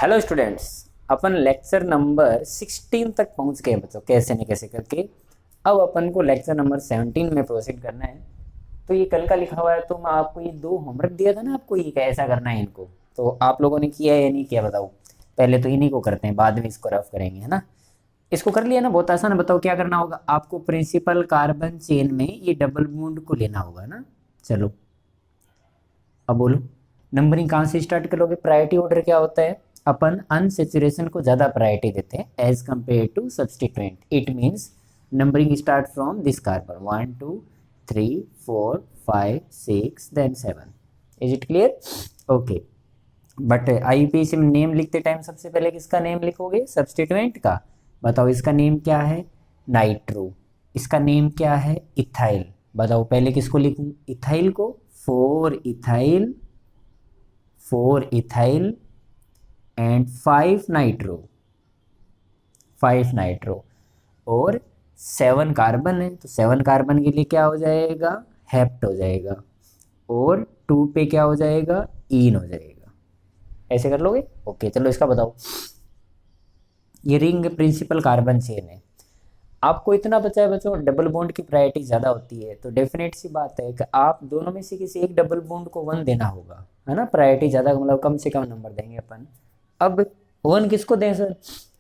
Hello students, अपन lecture number 16 तक पहुंच गए बच्चों, कैसे न कैसे करके। अब अपन को लेक्चर नंबर 17 में प्रोसीड करना है। तो ये कल का लिखा हुआ है, तो मैं आपको ये दो होमवर्क दिया था ना आपको, ये कैसा करना है इनको, तो आप लोगों ने किया है या नहीं किया बताओ। पहले तो इन्हीं को करते हैं, बाद में इसको रफ करेंगे, है ना। इसको कर लिया ना, बहुत आसान है। बताओ क्या करना होगा आपको। प्रिंसिपल कार्बन चेन में ये डबल बॉन्ड को लेना होगा ना। चलो अब बोलो, नंबरिंग कहाँ से स्टार्ट करोगे। प्रायोरिटी ऑर्डर क्या होता है, अपन अनसेचुरेशन को ज़्यादा प्रायोरिटी देते हैं as compare to substituent. It means numbering start from this carbon 1 2 3 4 5 6 then 7। Is it clear? Okay. But IUPAC में नेम लिखते टाइम सबसे पहले किसका नेम लिखोगे, सब्सटीट्यूएंट का। बताओ इसका नेम क्या है, नाइट्रो। इसका नेम क्या है, इथाइल। बताओ पहले किसको लिखूं, इथाइल को। फोर इथाइल एंड 5 नाइट्रो और 7 कार्बन है, तो 7 कार्बन के लिए क्या हो जाएगा, हेप्ट हो जाएगा। और 2 पे क्या हो जाएगा, ईन हो जाएगा। ऐसे कर लोगे। ओके चलो इसका बताओ। ये रिंग प्रिंसिपल कार्बन चेन है। आपको इतना बचा है बच्चों, डबल बॉन्ड की प्रायोरिटी ज़्यादा होती है, तो डेफिनेट सी बात है कि आप दोनों में से किसी एक डबल बॉन्ड को 1 देना होगा, है ना। प्रायोरिटी ज़्यादा मतलब कम से कम नंबर देंगे अपन। अब 1 किसको दें सर,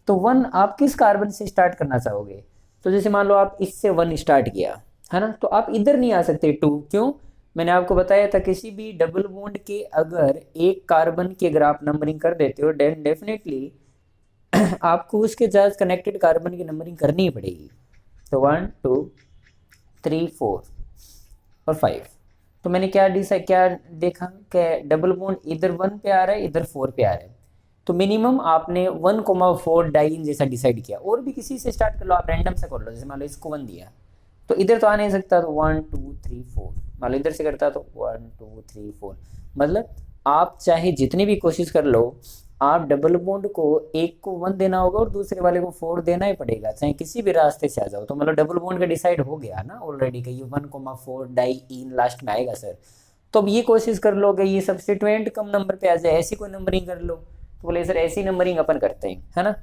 तो 1 आप किस कार्बन से स्टार्ट करना चाहोगे। तो जैसे मान लो आप इससे 1 स्टार्ट किया, है ना, तो आप इधर नहीं आ सकते 2। क्यों, मैंने आपको बताया था किसी भी डबल बॉन्ड के अगर एक कार्बन के अगर आप नंबरिंग कर देते हो, देन डेफिनेटली आपको उसके साथ कनेक्टेड कार्बन की नंबरिंग करनी ही पड़ेगी। तो 1 2 3 4 और 5। तो मैंने क्या डिसाइड क्या देखा कि डबल बॉन्ड इधर 1 पे आ रहा है, इधर 4 पे आ रहा है। तो मिनिमम आपने 1,4 डाइन जैसा डिसाइड किया। और भी किसी से स्टार्ट कर लो, आप रैंडम से कर लो। जैसे मान लो इसको 1 दिया, तो इधर तो आ नहीं सकता, तो 1 2 3 4। मान लो इधर से करता तो 1 2 3 4। मतलब आप चाहे जितनी भी कोशिश कर लो, आप डबल बॉन्ड को एक को 1 देना होगा और दूसरे वाले को 4 देना ही पड़ेगा, चाहे किसी भी रास्ते से आ जाओ। तो मतलब डबल बॉन्ड का डिसाइड हो गया ना ऑलरेडी कि ये 1,4 डाई इन लास्ट में आएगा सर। तो अब ये कोशिश कर लो कि ये सब्स्टिट्यूएंट कम नंबर पे आ जाए, ऐसी कोई नंबरिंग कर लो। तो बोले सर ऐसी नंबरिंग अपन करते हैं, है ना।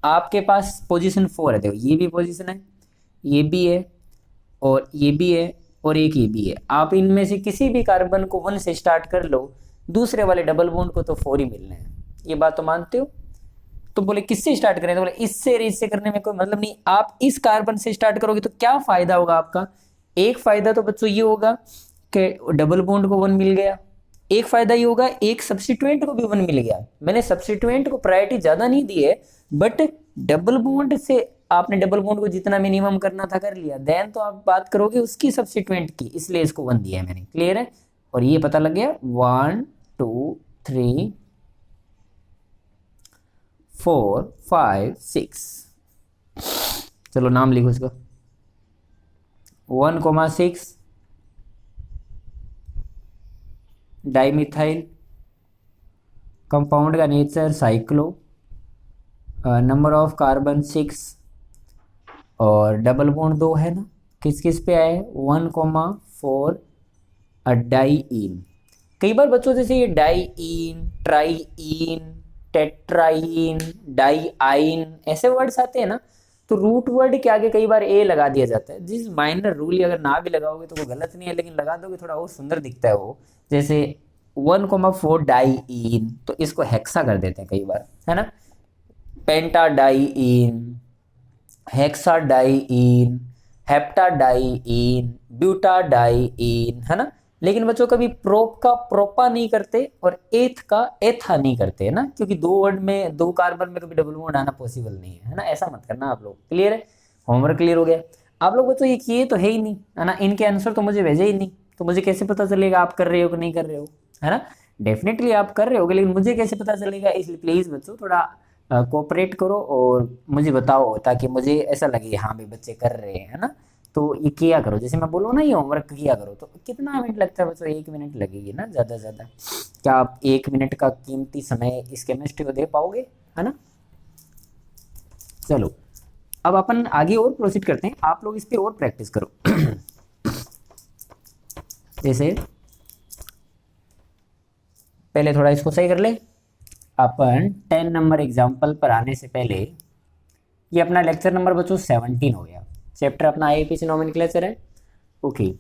आपके पास पोजीशन 4 है, देखो ये भी पोजीशन है, ये भी है और ये भी है और एक ये भी है। आप इनमें से किसी भी कार्बन को 1 से स्टार्ट कर लो, दूसरे वाले डबल बॉन्ड को तो 4 ही मिलने हैं। ये बात तो मानते हो। तो बोले किससे स्टार्ट करें, तो बोले इससे और इससे करने में कोई मतलब नहीं। आप इस कार्बन से स्टार्ट करोगे तो क्या फायदा होगा आपका। एक फायदा तो बच्चों ये होगा कि डबल बॉन्ड को 1 मिल गया। एक फायदा ये होगा, एक सब्स्टिट्यूएंट को भी 1 मिल गया। मैंने सब्स्टिट्यूएंट को प्रायोरिटी ज्यादा नहीं दी है, बट डबल बॉन्ड से आपने डबल बॉन्ड को जितना मिनिमम करना था कर लिया। देन तो आप बात करोगे उसकी सब्स्टिट्यूएंट की, इसलिए इसको 1 दिया है मैंने। क्लियर है। और ये पता लग गया 1 2 3 4 5 6। चलो नाम लिखो इसका। 1,6 डाइमिथाइल, कंपाउंड का nature cyclo, number of carbon 6 और डबल बॉन्ड 2 है ना। किस किस पे आए, 1,4 डाईइन। कई बार बच्चों जैसे ये डाईइन, ट्राईइन, टेट्राइन, डाईआइन ऐसे वर्ड्स आते हैं ना, तो रूट वर्ड के आगे कई बार ए लगा दिया जाता है। जिस माइनर रूल अगर ना भी लगाओगे तो वो गलत नहीं है, लेकिन लगा दोगे थोड़ा और सुंदर दिखता है वो। जैसे 1,4 डाईइन, तो इसको हेक्सा कर देते हैं कई बार, है ना। पेंटाडाईइन, हेक्साडाईइन, हेप्टाडाईइन, ब्यूटाडाईइन, है ना। लेकिन बच्चों कभी प्रोप का प्रोपा नहीं करते और एथ का एथा नहीं करते, है ना, क्योंकि 2 वर्ड में 2 कार्बन में कभी डबल बॉन्ड आना पॉसिबल नहीं है ना। ऐसा मत करना आप लोग। क्लियर है, होमवर्क क्लियर हो गया। आप लोग बच्चों ये किए तो है ही नहीं, है ना। इनके आंसर तो मुझे भेजे ही नहीं, तो मुझे कैसे पता चलेगा आप कर रहे हो कि नहीं कर रहे हो, है ना। डेफिनेटली आप कर रहे होगे, लेकिन मुझे कैसे पता चलेगा। इसलिए प्लीज बच्चों थोड़ा कोऑपरेट करो और मुझे बताओ, ताकि मुझे ऐसा लगे हाँ भाई बच्चे कर रहे हैं, है ना। तो ये किया करो, जैसे मैं बोलूँ ना ये होमवर्क किया करो। तो कितना मिनट लगता है बच्चों, 1 मिनट लगेगी ना ज़्यादा से ज़्यादा। क्या आप 1 मिनट का कीमती समय इस केमिस्ट्री को दे पाओगे, है ना। चलो अब अपन आगे और प्रोसीड करते हैं, आप लोग इस पे और प्रैक्टिस करो। जैसे पहले थोड़ा इसको सही कर ले। अपन 10 नंबर एग्जाम्पल पर आने से पहले ये अपना लेक्चर नंबर बच्चों 17 हो गया। चैप्टर अपना आईपीसी नोमेनक्लेचर है। ओके,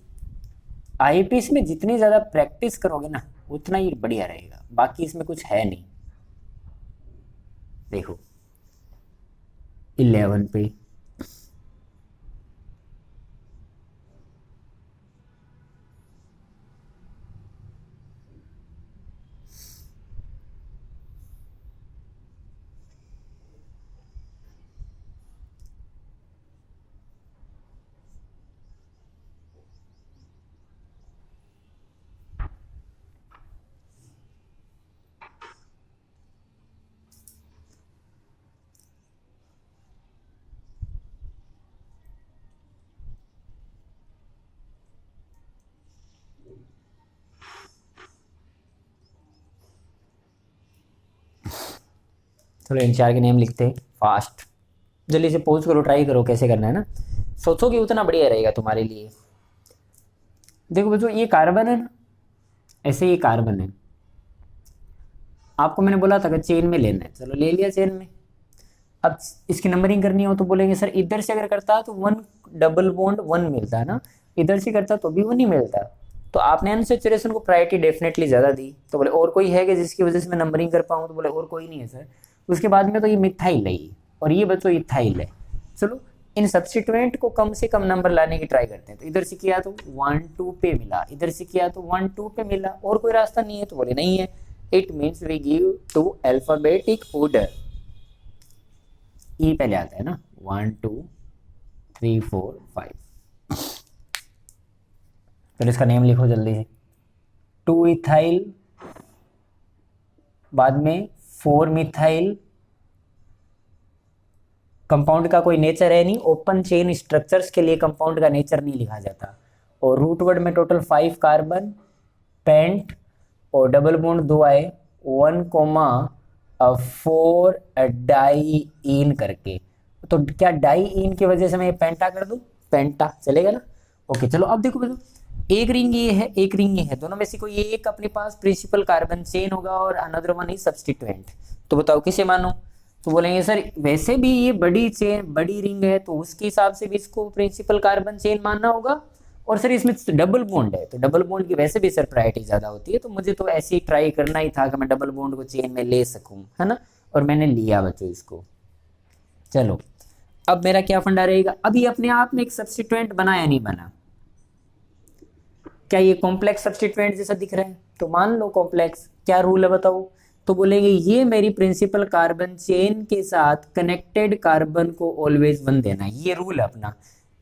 आईपीसी में जितनी ज़्यादा प्रैक्टिस करोगे ना उतना ही बढ़िया रहेगा, बाकी इसमें कुछ है नहीं। देखो 11 पे चलो इन चार के नेम लिखते हैं फास्ट, जल्दी से पोज करो, ट्राई करो कैसे करना है ना, सोचोगे उतना बढ़िया रहेगा तुम्हारे लिए। देखो बच्चों ये कार्बन है ना, ऐसे ये कार्बन है, आपको मैंने बोला था कि चेन में लेना है, चलो ले लिया चेन में। अब इसकी नंबरिंग करनी हो तो बोलेंगे सर इधर से अगर करता तो 1 डबल बॉन्ड 1 मिलता है ना, इधर से करता तो भी 1 ही मिलता। तो आपने अनसैचुरेशन को प्रायोरिटी डेफिनेटली ज़्यादा दी, तो बोले और कोई है कि जिसकी वजह से मैं नंबरिंग कर पाऊँ, तो बोले और कोई नहीं है सर। उसके बाद में तो ये मिथाइल है ये, और ये बच्चों इथाइल है। चलो इन सब्स्टिट्यूएंट को कम से कम नंबर लाने की ट्राई करते हैं। तो इधर से किया तो 1 2 पे मिला, इधर से किया तो 1 2 पे मिला, और कोई रास्ता नहीं है, तो बोले नहीं है। It means we give to alphabetic order. E पहले आता है ना, 1 2 3 4 5। तो इसका नेम लिखो जल्दी से, 2 इथाइल, बाद में 4 मिथाइल। कंपाउंड का कोई नेचर है नहीं, ओपन चेन स्ट्रक्चर्स के लिए कंपाउंड का नेचर नहीं लिखा जाता। और रूट वर्ड में टोटल 5 कार्बन, पेंट और डबल बॉन्ड 2 आए, 1,4 डाईइन करके। तो क्या डाईइन की वजह से मैं ये पेंटा कर दूं, पेंटा चलेगा ना। ओके चलो अब देखो बच्चों, एक रिंग ये है, एक रिंग ये है, दोनों में से कोई एक अपने पास प्रिंसिपल कार्बन चेन होगा और अनदर वन इज सब्स्टिट्यूएंट। तो बताओ किसे मानो। तो बोलेंगे सर वैसे भी ये बड़ी चेन बड़ी रिंग है, तो उसके हिसाब से भी इसको प्रिंसिपल कार्बन चेन मानना होगा। और सर इसमें डबल बॉन्ड है, तो डबल बॉन्ड की वैसे भी सर प्रायोरिटी ज्यादा होती है, तो मुझे तो ऐसे ही ट्राई करना ही था कि मैं डबल बॉन्ड को चेन में ले सकूं, है ना। और मैंने लिया बच्चों इसको। चलो अब मेरा क्या फंडा रहेगा, अभी अपने आप में एक सब्स्टिट्यूएंट बना या नहीं बना, क्या ये कॉम्प्लेक्स सब्स्टिट्यूएंट जैसा दिख रहा है, तो मान लो कॉम्प्लेक्स। क्या रूल है बताओ, तो बोलेंगे ये मेरी प्रिंसिपल कार्बन चेन के साथ कनेक्टेड कार्बन को ऑलवेज 1 देना है, ये रूल है अपना।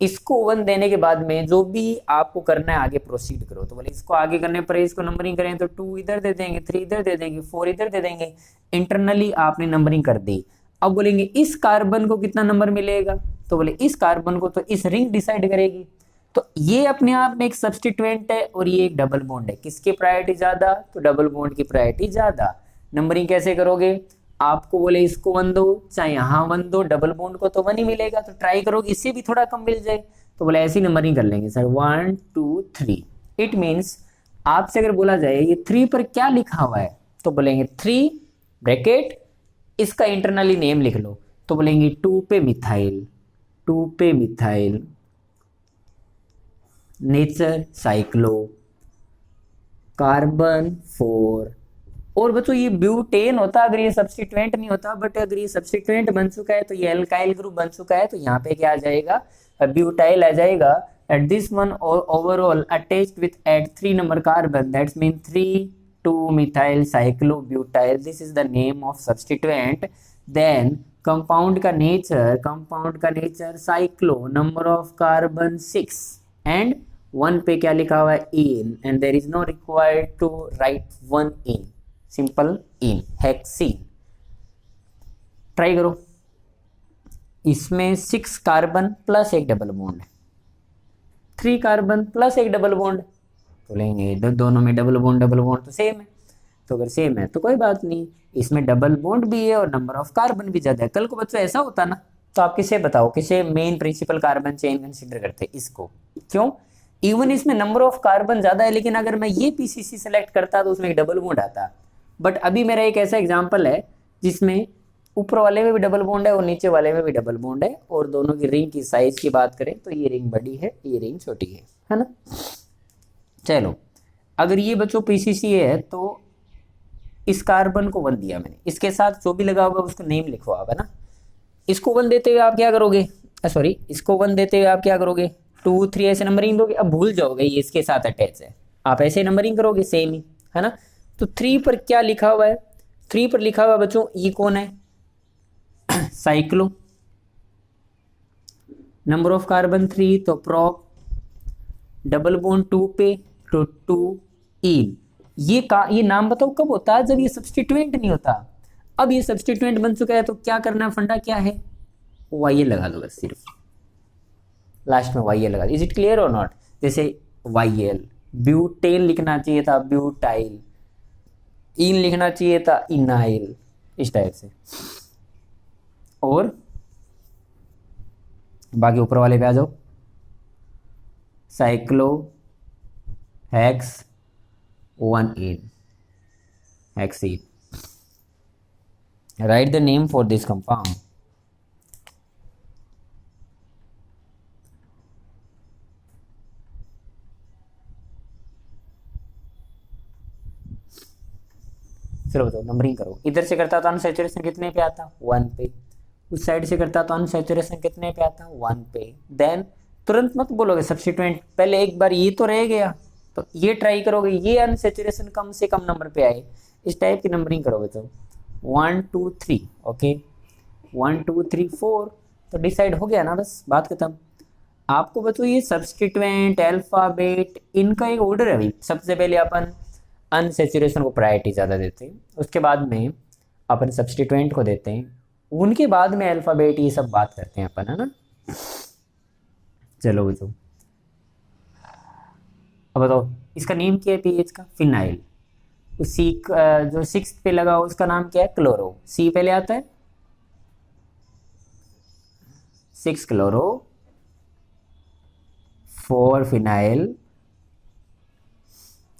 इसको 1 देने के बाद में जो भी आपको करना है आगे प्रोसीड करो। तो बोले इसको आगे करने पर इसको नंबरिंग करें तो 2 इधर दे देंगे, 3 इधर दे देंगे, 4 इधर दे देंगे, इंटरनली आपने नंबरिंग कर दी। अब बोलेंगे इस कार्बन को कितना नंबर मिलेगा, तो बोले इस कार्बन को तो इस रिंग डिसाइड करेगी। तो ये अपने आप में एक सब्स्टिट्यूएंट है और ये एक डबल बॉन्ड है, किसकी प्रायोरिटी ज्यादा, तो डबल बॉन्ड की प्रायोरिटी ज्यादा। नंबरिंग कैसे करोगे, आपको बोले इसको 1 दो, चाहे यहाँ 1 दो, डबल बॉन्ड को तो 1 ही मिलेगा, तो ट्राई करोगे इससे भी थोड़ा कम मिल जाए। तो बोले ऐसी नंबरिंग कर लेंगे सर 1 2 3। इट मीन्स आपसे अगर बोला जाए ये 3 पर क्या लिखा हुआ है, तो बोलेंगे 3 ब्रैकेट इसका इंटरनली नेम लिख लो। तो बोलेंगे 2 पे मिथाइल, 2 पे मिथाइल, नेचर साइक्लो, कार्बन 4। और बच्चों ये ब्यूटेन होता अगर ये सब्स्टिट्यूएंट नहीं होता, बट अगर ये सब्स्टिट्यूएंट बन चुका है तो ये एल्काइल ग्रुप बन चुका है, तो यहाँ पे क्या आ जाएगा, ब्यूटाइल आ जाएगा। At this one overall attached with at 3 number carbon, that's mean 3 2 methyl cyclobutyl, this is the name of substituent. Then compound का nature cyclo, number of carbon 6 and 1 पे क्या लिखा हुआ है, ene, and there is no required to write 1 ene, simple ene, hexene. Try करो, इसमें 6 कार्बन प्लस एक डबल बॉन्ड, 3 कार्बन प्लस एक डबल बॉन्ड, तो लेंगे दोनों में डबल बॉन्ड तो सेम है। तो अगर सेम है तो कोई बात नहीं, इसमें डबल बॉन्ड भी है और नंबर ऑफ कार्बन भी ज्यादा है। कल को बच्चों ऐसा होता ना, तो आप किसे बताओ किसे main principal carbon chain consider करते हैं, इसको। क्यों, इवन इसमें नंबर ऑफ कार्बन ज्यादा है, लेकिन अगर मैं ये पीसीसी सेलेक्ट करता तो उसमें एक डबल बॉन्ड आता, बट अभी मेरा एक ऐसा एग्जाम्पल है जिसमें ऊपर वाले में भी डबल बॉन्ड है और नीचे वाले में भी डबल बॉन्ड है, और दोनों की रिंग की साइज की बात करें तो ये रिंग बड़ी है, ये रिंग छोटी है ना। चलो, अगर ये बच्चों पीसीसी है तो इस कार्बन को 1 दिया मैंने, इसके साथ जो भी लगा होगा उसको नेम लिखो आप, है ना। इसको 1 देते हुए आप क्या करोगे, सॉरी, इसको 1 देते हुए आप क्या करोगे, 2 3 ऐसे नंबरिंग दोगे। अब भूल जाओगे ये इसके साथ अटैच है, आप ऐसे नंबरिंग करोगे सेम ही, है ना। तो 3 पर क्या लिखा हुआ है, 3 पर लिखा हुआ बच्चों ई कौन है, साइक्लो, नंबर ऑफ कार्बन 3 तो प्रोप, डबल बॉन्ड 2 पे तो 2 इन। ये नाम बताओ कब होता है, जब ये सब्स्टिट्यूएंट नहीं होता। अब ये सब्स्टिट्यूएंट बन चुका है तो क्या करना है, फंडा क्या है, वाई लगा दो बस, सिर्फ लास्ट में वाई लगा दो। इज इट क्लियर और नॉट। जैसे वाई एल, ब्यूटेन लिखना चाहिए था ब्यूटाइल, इन लिखना चाहिए था इनाइल, इस टाइप से। और बाकी ऊपर वाले पे आ जाओ, cyclo hex 1 in, hexene. Write the name for this compound. चलो बताओ, नंबरिंग करो। इधर से करता तो अनसैचुरेशन कितने पे आता, 1 पे। उस साइड से करता तो अनसैचुरेशन कितने पे आता, 1 पे। देन तुरंत मत बोलोगे सब्स्टिट्यूएंट, पहले एक बार ये तो रह गया, तो ये ट्राई करोगे, ये अनसैचुरेशन कम से कम नंबर पे आए, इस टाइप की नंबरिंग करोगे तो 1 2 3, ओके 1 2 3 4, तो डिसाइड हो गया ना, बस बात खत्म। आपको बच्चों ये सब्स्टिट्यूएंट अल्फाबेट इनका एक ऑर्डर है भाई। सबसे पहले अपन अनसैचुरेशन को प्रायोरिटी ज़्यादा देते हैं, उसके बाद में अपन सब्स्टिट्यूएंट को देते हैं, उनके बाद में अल्फाबेट, ये सब बात करते हैं अपन, है ना। चलो बच्चों, अब बताओ इसका नेम क्या है पीएच का, फिनाइल। सी जो 6th पे लगा उसका नाम क्या है, क्लोरो। सी पहले आता है, 6 chloro 4 phenyl,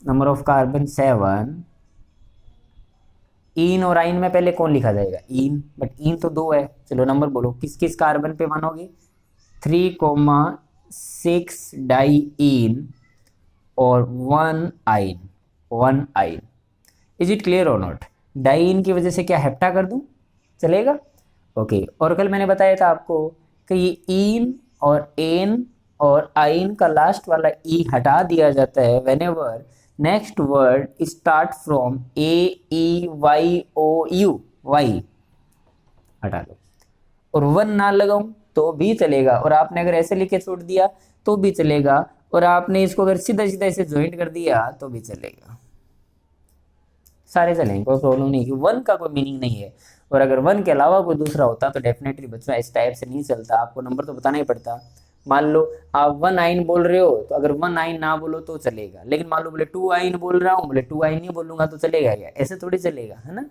number of carbon 7। इन और आइन में पहले कौन लिखा जाएगा, इन, बट इन तो 2 है। चलो नंबर बोलो, किस किस कार्बन पे मानोगे, 3,6 डाई इन और 1 आइन, 1 आइन। इज इट क्लियर और नॉट। डाइन की वजह से क्या हेप्टा कर दूं, चलेगा, ओके। और कल मैंने बताया था आपको कि ये इन और एन और आइन का लास्ट वाला ई हटा दिया जाता है whenever next word start from A E Y O U, Y हटा लो, और 1 ना लगाऊं तो भी चलेगा, और आपने अगर ऐसे लिख के छोड़ दिया तो भी चलेगा, और आपने इसको अगर सीधा सीधा ऐसे ज्वाइंट कर दिया तो भी चलेगा, सारे चलेंगे, कोई प्रॉब्लम नहीं। कि 1 का कोई मीनिंग नहीं है, और अगर 1 के अलावा कोई दूसरा होता तो डेफिनेटली बच्चों इस टाइप से नहीं चलता, आपको नंबर तो बताना ही पड़ता। मान लो आप 1 आइन बोल रहे हो, तो अगर 1 आइन ना बोलो तो चलेगा, लेकिन मान लो बोले 2 आइन बोल रहा हूँ, बोले 2 आइन नहीं बोलूंगा तो चलेगा क्या, ऐसे थोड़ी चलेगा, है ना।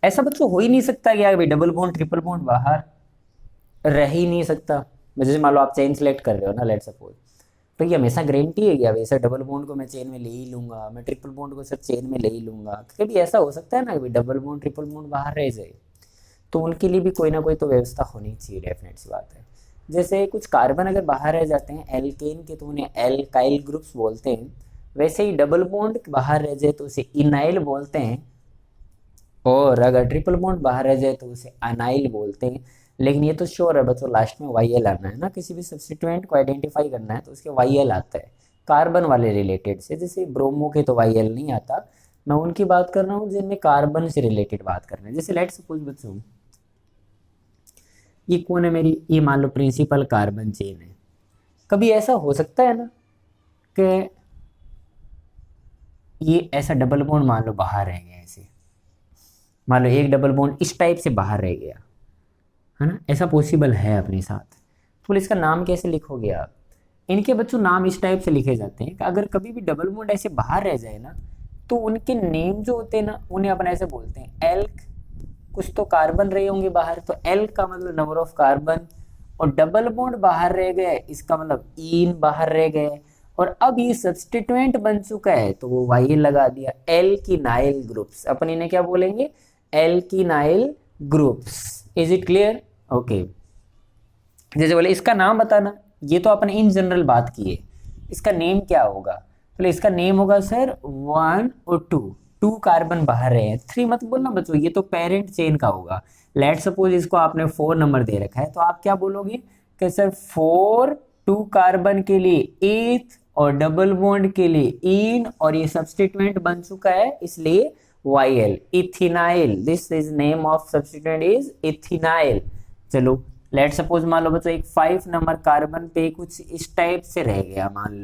ऐसा बच्चों हो ही नहीं सकता कि भाई डबल बॉन्ड ट्रिपल बॉन्ड बाहर रह ही नहीं सकता। जैसे मान लो आप चेन सेलेक्ट कर रहे हो ना, लेट सपोज, तो ये हमेशा गारंटी है कि वैसे डबल बॉन्ड को मैं चेन में ले ही लूंगा, मैं ट्रिपल बॉन्ड को सिर्फ चेन में ले ही लूंगा। कभी ऐसा हो सकता है ना कि डबल बॉन्ड ट्रिपल बॉन्ड बाहर रह जाए, तो उनके लिए भी कोई ना कोई तो व्यवस्था होनी चाहिए, डेफिनेट सी बात है। जैसे कुछ कार्बन अगर बाहर रह जाते हैं एल्केन के तो उन्हें एल्काइल ग्रुप्स बोलते हैं, वैसे ही डबल बॉन्ड बाहर रह जाए तो उसे इनाइल बोलते हैं, और अगर ट्रिपल बॉन्ड बाहर रह जाए तो उसे अनाइल बोलते हैं। लेकिन ये तो श्योर है बच्चों, लास्ट में वाई एल आना है ना, किसी भी सब्स्टिट्यूएंट को आइडेंटिफाई करना है तो उसके वाई एल आता है कार्बन वाले रिलेटेड से। जैसे ब्रोमो के तो वाई एल नहीं आता, मैं उनकी बात कर रहा हूँ जिनमें कार्बन से रिलेटेड बात कर रहे हैं। जैसे लेट सपोज बच्चों, ये कौन है मेरी, ये मान लो प्रिंसिपल कार्बन चेन है। कभी ऐसा हो सकता है ना कि ये ऐसा डबल बॉन्ड मान लो बाहर रह गया, ऐसे मान लो एक डबल बॉन्ड इस टाइप से बाहर रह गया, है ना, ऐसा पॉसिबल है अपने साथ। तो इसका नाम कैसे लिखोगे आप, इनके बच्चों नाम इस टाइप से लिखे जाते हैं कि अगर कभी भी डबल बॉन्ड ऐसे बाहर रह जाए ना, तो उनके नेम जो होते हैं ना उन्हें अपन ऐसे बोलते हैं एल्क। कुछ तो कार्बन रहे होंगे बाहर, तो एल्क का मतलब नंबर ऑफ कार्बन, और डबल बॉन्ड बाहर रह गए इसका मतलब ईन बाहर रह गए, और अब ये सब्स्टिट्यूएंट बन चुका है तो वो वाई लगा दिया, एल्किनाइल ग्रुप्स। अपन इन्हें क्या बोलेंगे? Alkenyl groups. Is it clear? Okay. जैसे बोले इसका नाम बताना, ये तो अपन इन जनरल बात की है, इसका नेम क्या होगा? तो इसका नेम होगा सर 1 और 2, 2 कार्बन बाहर रहे हैं, 3 मत बोलना बच्चों, ये तो पेरेंट चेन का होगा। लेट सपोज इसको आपने 4 नंबर दे रखा है, तो आप क्या बोलोगे कि सर 4 2 कार्बन के लिए 8 और डबल बॉन्ड के लिए इन, और ये सब्स्टिट्यूएंट बन चुका है इसलिए YL, ethynyl. This is name of substituent is ethynyl. चलो लेट सपोज मान लो बच्चों एक 5 नंबर कार्बन पे कुछ इस टाइप से रह गया, मान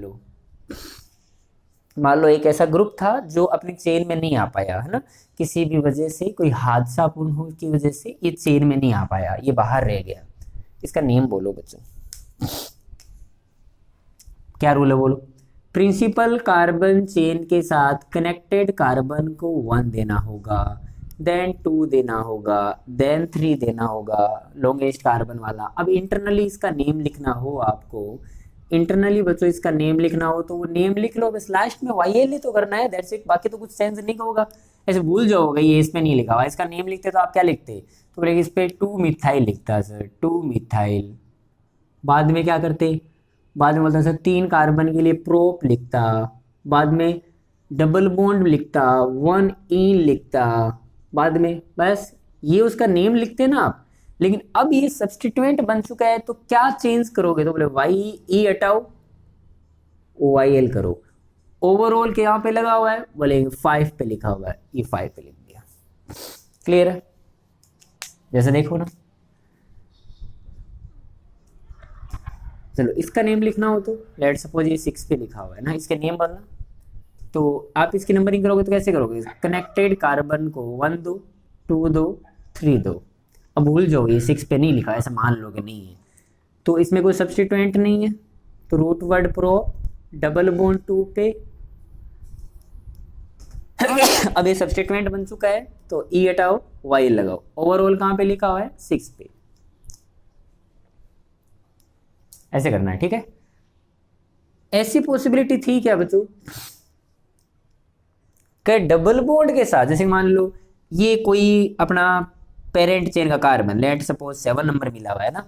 लो एक ऐसा ग्रुप था जो अपनी चेन में नहीं आ पाया, है ना, किसी भी वजह से, कोई हादसा पूर्ण हो की वजह से ये चेन में नहीं आ पाया, ये बाहर रह गया। इसका नेम बोलो बच्चों, क्या रूल है बोलो? प्रिंसिपल कार्बन चेन के साथ कनेक्टेड कार्बन को 1 देना होगा, देन 2 देना होगा, देन 3 देना होगा, लॉन्गेस्ट कार्बन वाला। अब इंटरनली इसका नेम लिखना हो आपको, इंटरनली बच्चों इसका नेम लिखना हो तो वो नेम लिख लो बस, लास्ट में YL ही तो करना है, दैट्स इट। बाकी तो कुछ सेंस नहीं होगा, ऐसे भूल जाओगे ये इसमें नहीं लिखा हुआ। इसका नेम लिखते तो आप क्या लिखते? तो बोले इस पे 2 मिथाइल लिखता सर, 2 मिथाइल। बाद में क्या करते? बाद में बोलता सर 3 कार्बन के लिए प्रोप लिखता, बाद में डबल बॉन्ड लिखता, 1 इन लिखता, बाद में बस ये उसका नेम लिखते ना आप। लेकिन अब ये सब्स्टिट्यूएंट बन चुका है तो क्या चेंज करोगे? तो बोले YE हटाओ, OIL करो। ओवरऑल के यहाँ पे लगा हुआ है, बोले 5 पे लिखा हुआ है, ये 5 पे लिख दिया। क्लियर है? जैसे देखो ना, चलो इसका नेम लिखना हो तो लेट सपोज ये 6 पे लिखा हुआ है ना, इसके नेम बनना, तो आप इसकी नंबरिंग करोगे तो कैसे करोगे? कनेक्टेड कार्बन को 1 दो, 2 दो, 3 दो। अब भूल जाओ ये 6 पे नहीं लिखा, ऐसा मान लो कि नहीं है, तो इसमें कोई सब्स्टिट्यूएंट नहीं है, तो root word pro double bond 2 पे अब ये सब्स्टिट्यूएंट बन चुका है तो E हटाओ, Y लगाओ। ओवरऑल कहां पे लिखा हुआ है? 6 पे। ऐसे करना है, ठीक है? ऐसी पॉसिबिलिटी थी क्या बच्चों कि डबल बॉन्ड के साथ, जैसे मान लो ये कोई अपना पेरेंट चेन का कार्बन, लेट सपोज 7 नंबर मिला हुआ है ना,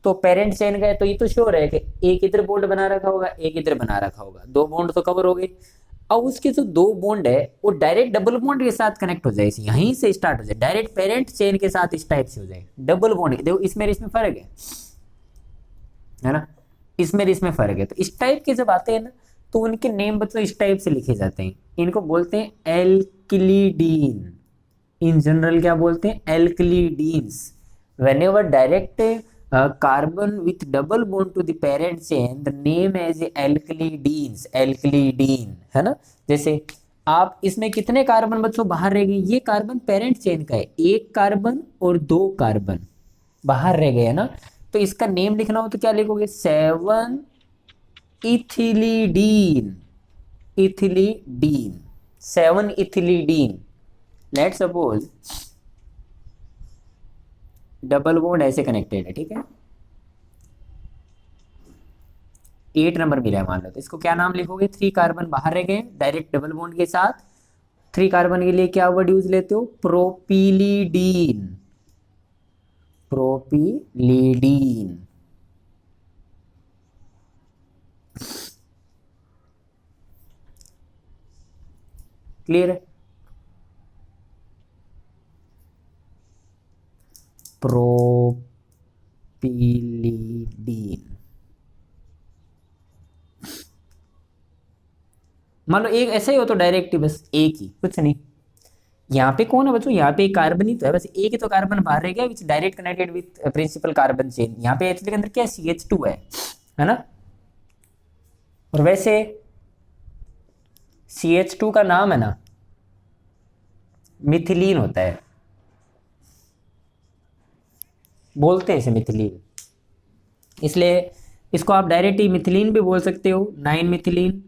तो पेरेंट चेन का है तो ये तो श्योर है कि एक इधर बॉन्ड बना रखा होगा, एक इधर बना रखा होगा, 2 बॉन्ड तो कवर हो गए। अब उसके जो 2 बॉन्ड है वो डायरेक्ट डबल बॉन्ड के साथ कनेक्ट हो जाए, यहीं से स्टार्ट हो जाए, डायरेक्ट पेरेंट चेन के साथ इस टाइप से हो जाए डबल बॉन्ड। देखो इसमें फर्क है ना, इसमें फर्क है। तो इस टाइप के जब आते हैं ना तो उनके नेम बच्चों इस टाइप से लिखे जाते हैं, इनको बोलते हैं एल्किलीडीन। इन जनरल क्या बोलते हैं? Alkylidenes. Whenever direct carbon with double bond to the parent chain the name as alkylidenes, alkylidene, है ना। जैसे आप इसमें कितने कार्बन बच्चों बाहर रह गए? ये कार्बन पेरेंट चेन का है, 1 कार्बन और 2 कार्बन बाहर रह गए, है ना। तो इसका नेम लिखना हो तो क्या लिखोगे? 7 इथिलीडीन, इथिलीडीन, 7 इथिलीडीन। लेट सपोज डबल बॉन्ड ऐसे कनेक्टेड है, ठीक है, 8 नंबर मिला है मान लो, तो इसको क्या नाम लिखोगे? 3 कार्बन बाहर रह गए डायरेक्ट डबल बॉन्ड के साथ, 3 कार्बन के लिए क्या वर्ड यूज लेते हो? प्रोपिलीडीन, प्रोपिलीडीन। क्लियर है? प्रोपिलीडीन। मान लो एक ऐसा ही हो तो डायरेक्ट ही बस एक ही, कुछ नहीं। यहाँ पे कौन है बच्चों? यहाँ पे एक कार्बन ही तो है, बस एक ही तो कार्बन बाहर रह गया which direct connected with principal carbon chain. यहाँ पे एक्चुअली के अंदर क्या है? CH2 है ना। और वैसे CH2 का नाम है ना मिथिलीन होता है, बोलते हैं इसे मिथिलीन, इसलिए इसको आप डायरेक्ट ही मिथिलीन भी बोल सकते हो, 9 मिथिलीन।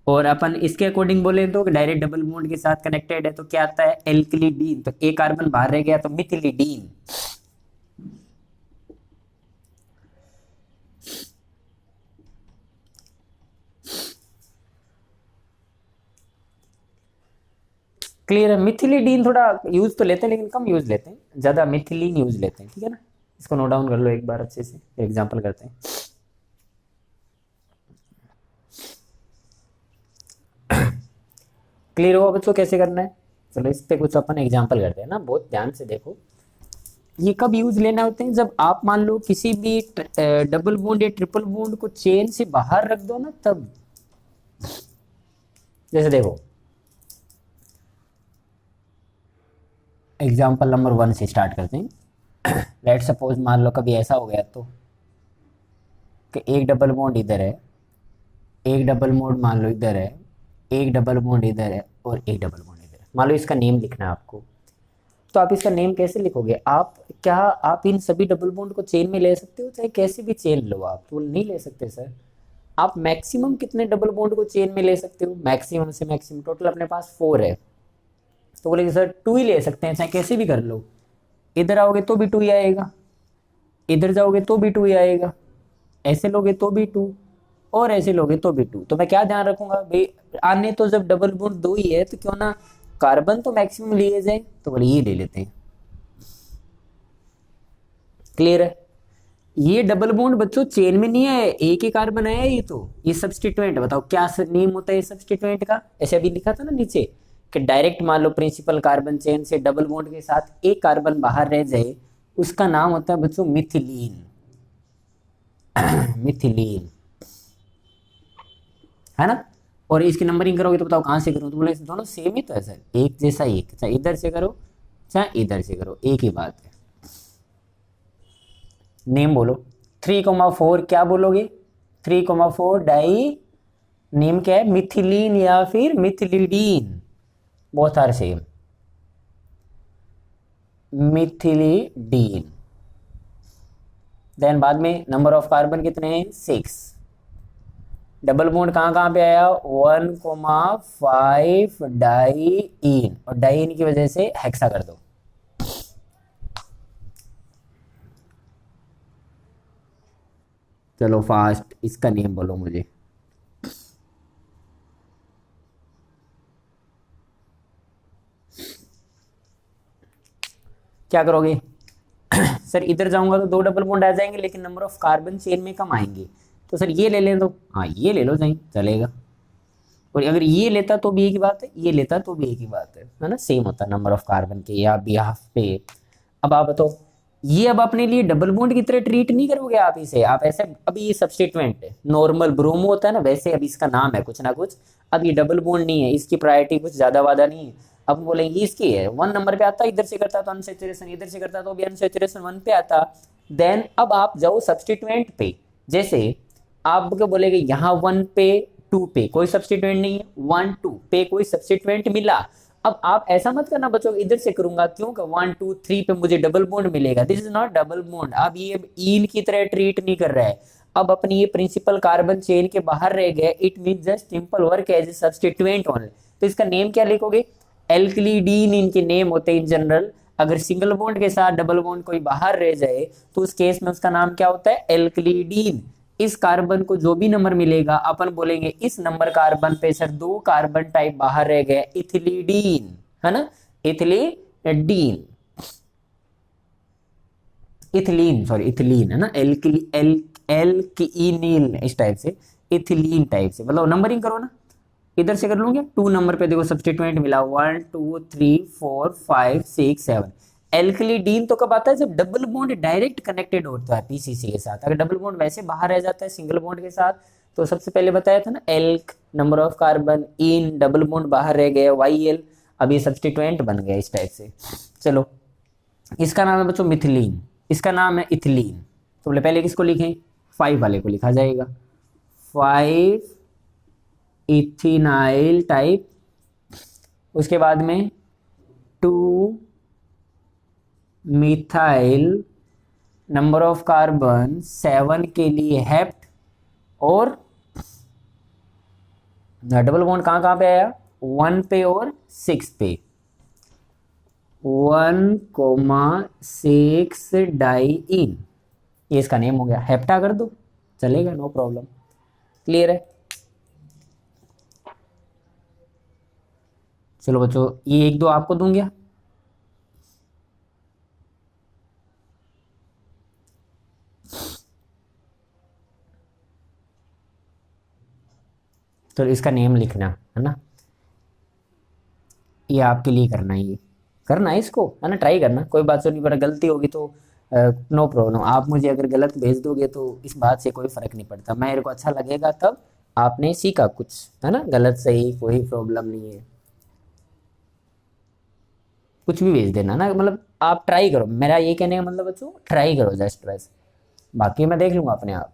और अपन इसके अकॉर्डिंग बोले तो डायरेक्ट डबल बॉन्ड के साथ कनेक्टेड है तो क्या आता है, एल्किलिडीन। तो एक कार्बन बाहर रह गया तो मिथिलिडीन। क्लियर है। मिथिलिडीन थोड़ा यूज तो लेते हैं लेकिन कम यूज लेते हैं, ज्यादा मिथिलीन यूज लेते हैं। ठीक है ना, इसको नोट डाउन कर लो एक बार अच्छे से, एग्जांपल करते हैं। क्लियर हुआ बच्चों कैसे करना है? चलो इस पे कुछ अपन एग्जांपल करते हैं ना, बहुत ध्यान से देखो। ये कब यूज लेना होते हैं, जब आप मान लो किसी भी डबल बॉन्ड या ट्रिपल बॉन्ड को चेन से बाहर रख दो ना, तब। जैसे देखो एग्जांपल नंबर 1 से स्टार्ट करते हैं। लेट सपोज मान लो कभी ऐसा हो गया तो कि एक डबल बॉन्ड इधर है, एक डबल बॉन्ड मान लो इधर है, एक डबल बॉन्ड इधर है और एक डबल बॉन्ड इधर है। मान लो इसका नेम लिखना है आपको, तो आप इसका नेम कैसे लिखोगे? आप क्या आप इन सभी डबल बॉन्ड को चेन में ले सकते हो, चाहे कैसे भी चेन लो आप? तो नहीं ले सकते सर। आप मैक्सिमम कितने डबल बॉन्ड को चेन में ले सकते हो? मैक्सिमम से मैक्सिमम टोटल अपने पास 4 है, तो बोले सर 2 ही ले सकते हैं, चाहे कैसे भी कर लो। इधर आओगे तो भी 2 ही आएगा, इधर जाओगे तो भी 2 ही आएगा, ऐसे लोगे तो भी 2 और ऐसे लोगे तो भी 2। तो मैं क्या ध्यान रखूंगा भाई, आने तो जब डबल बॉन्ड 2 ही है तो क्यों ना कार्बन तो मैक्सिमम लिए जाए, तो बोले ये ले लेते हैं। क्लियर है। ये डबल बॉन्ड बच्चों चेन में नहीं है, एक ही कार्बन है ये, तो ये सब्स्टिट्यूएंट। बताओ क्या नेम होता है सब्स्टिट्यूएंट का? ऐसे अभी लिखा था ना नीचे कि डायरेक्ट मान लो प्रिंसिपल कार्बन चेन से डबल बॉन्ड के साथ एक कार्बन बाहर रह जाए, उसका नाम होता है बच्चों मिथिलीन। मिथिलीन, है ना। और इसकी नंबरिंग करोगे तो बताओ कहाँ से करूँ, तो बोले दोनों सेम ही तो है सर, एक जैसा ही, चाहे इधर से करो चाहे इधर से करो, एक ही बात है। नेम बोलो 3,4 क्या बोलोगे? 3,4 डाई, नेम क्या है? मिथिलीन या फिर मिथिलिडीन, बोथ आर सेम, मिथिलिडीन। देन बाद में नंबर ऑफ कार्बन कितने हैं? 6। डबल बॉन्ड कहाँ कहाँ पे आया? 1,5 डाईइन, और डाईइन की वजह से हेक्सा कर दो। चलो फास्ट इसका नेम बोलो मुझे। क्या करोगे? सर इधर जाऊंगा तो 2 डबल बॉन्ड आ जाएंगे लेकिन नंबर ऑफ कार्बन चेन में कम आएंगे, तो सर ये ले लें तो हाँ ये ले लो, जाए चलेगा। और अगर ये लेता तो भी एक ही बात है, ये लेता तो भी एक ही बात है ना, सेम होता है नंबर ऑफ कार्बन के या बिहाफ पे। अब आप बताओ, ये अब अपने लिए डबल बॉन्ड की तरह ट्रीट नहीं करोगे आप इसे, आप ऐसे अभी ये सब्स्टिट्यूएंट है, नॉर्मल ब्रोमो होता है ना वैसे, अब इसका नाम है कुछ ना कुछ, अब ये डबल बॉन्ड नहीं है, इसकी प्रायोरिटी कुछ ज्यादा वादा नहीं है। अब बोलेंगे इसकी है 1 नंबर पे आता, इधर से करता तो अनसैचुरेशन, इधर से करता तो भी अनसैचुरेशन 1 पे आता। देन अब आप जाओ सब्स्टिट्यूएंट पे, जैसे आपको बोलेगे यहाँ 1 पे 2 पे कोई सब्स्टिट्यूएंट नहीं है, 1 2 पे कोई सब्स्टिट्यूएंट मिला। अब आप ऐसा मत करना बच्चों इधर से करूंगा क्यों, 1 2 3 पे मुझे डबल बॉन्ड मिलेगा, this is not double bond. अब ये ईन की तरह ट्रीट नहीं कर रहा है, अब अपनी ये प्रिंसिपल कार्बन चेन के बाहर रह गए, it mean just simple work as a substituent only. तो इसका नेम क्या लिखोगे? एल्किलिडीन इनके नेम होते हैं इन जनरल। अगर सिंगल बॉन्ड के साथ डबल बॉन्ड कोई बाहर रह जाए तो उस केस में उसका नाम क्या होता है? एल्किलिडीन। इस कार्बन को जो भी नंबर मिलेगा अपन बोलेंगे इस नंबर कार्बन पे सर 2 कार्बन टाइप बाहर रह गए, इथिलीडीन, है ना, इथिलीडीन, इथिलीन सॉरी इथिलीन है ना, एल्किनिल इस टाइप से, इथिलीन टाइप से। मतलब नंबरिंग करो ना, इधर से कर लूँ क्या? 2 नंबर पे देखो सब्स्टिट्यूएंट मिला, 1 2 3 4 5 6 7। एल्किलिडीन तो कब आता है? जब डबल बॉन्ड डायरेक्ट कनेक्टेड होता है पीसीसी के साथ। अगर डबल बॉन्ड वैसे बाहर रह जाता है सिंगल बॉन्ड के साथ, तो सबसे पहले बताया था ना elk, number of carbon, in, double bond बाहर रह गए, YL, अब ये सब्स्टिट्यूएंट बन गया इस टाइप से। चलो इसका नाम है बच्चों मिथिलीन, इसका नाम है इथिलीन। तो बोले पहले किसको लिखें? 5 वाले को लिखा जाएगा, 5 इथिनाइल टाइप, उसके बाद में 2 मिथाइल, नंबर ऑफ कार्बन 7 के लिए हेप्ट, और डबल बॉन्ड कहाँ कहाँ पे आया, 1 पे और 6 पे, 1,6 डाइईन, ये इसका नेम हो गया। हेप्टा कर दो चलेगा, नो प्रॉब्लम। क्लियर है। चलो बच्चों, ये एक दो आपको दूंगा। तो इसका नेम लिखना है ना, ये आपके लिए करना है, ये करना है इसको, है ना, ट्राई करना, कोई बात नहीं, पर गलती होगी तो नो प्रॉब्लम। आप मुझे अगर गलत भेज दोगे तो इस बात से कोई फर्क नहीं पड़ता, मेरे को अच्छा लगेगा तब आपने सीखा कुछ, है ना, गलत सही कोई प्रॉब्लम नहीं है। कुछ भी भेज देना ना, मतलब आप ट्राई करो, मेरा ये कहने का मतलब बच्चों ट्राई करो जस्ट बस, बाकी मैं देख लूंगा अपने आप।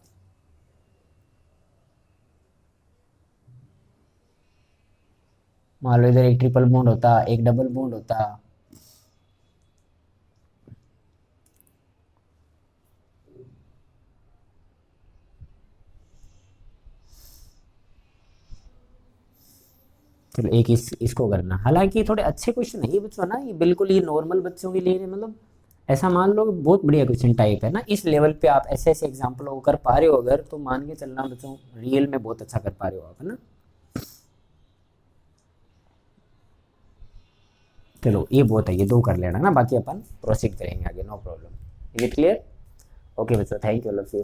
मान लो इधर एक ट्रिपल बॉन्ड होता, एक डबल बॉन्ड होता, चलो एक इसको करना। हालांकि थोड़े अच्छे क्वेश्चन है ये बच्चों ना, ये बिल्कुल ये नॉर्मल बच्चों के लिए मतलब ऐसा मान लो बहुत बढ़िया क्वेश्चन टाइप है ना, इस लेवल पे आप ऐसे ऐसे एग्जाम्पल को कर पा रहे हो अगर, तो मान के चलना बच्चों रियल में बहुत अच्छा कर पा रहे हो आप, है ना। चलो ये बहुत है, ये दो कर लेना ना, बाकी अपन प्रोसीड करेंगे आगे, no problem. Is it clear? Okay बच्चों, थैंक यू, लव यू।